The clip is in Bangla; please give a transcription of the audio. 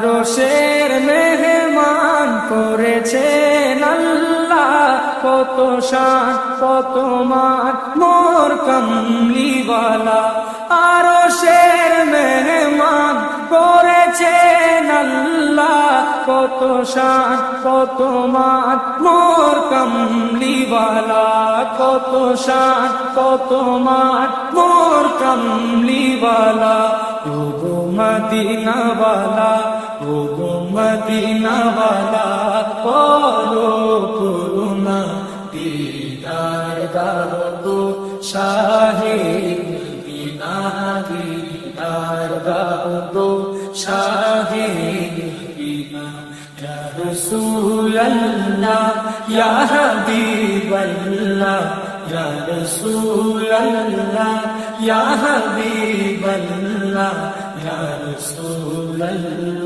আরশের মেহমান করেছেন আল্লাহ, কত শান কত মান মোর কামলিওয়ালা। আরশের মেহমান করেছেন আল্লাহ, কত শান কত মান মোর কামলিওয়ালা, কত শান কত মান মোর কামলিওয়ালা। ওগো মদিনাওয়ালা, ওগো মদিনাওয়ালা, করো করুণা দিদার দাও শাহে মদিনা, দিদার দাও শাহে মদিনা। ইয়া রাসূলুল্লাহ ইয়া হাবিবাল্লাহ, ইয়া রাসূলুল্লাহ ইয়া হাবিবাল্লাহ, ইয়া রাসূলুল্লাহ।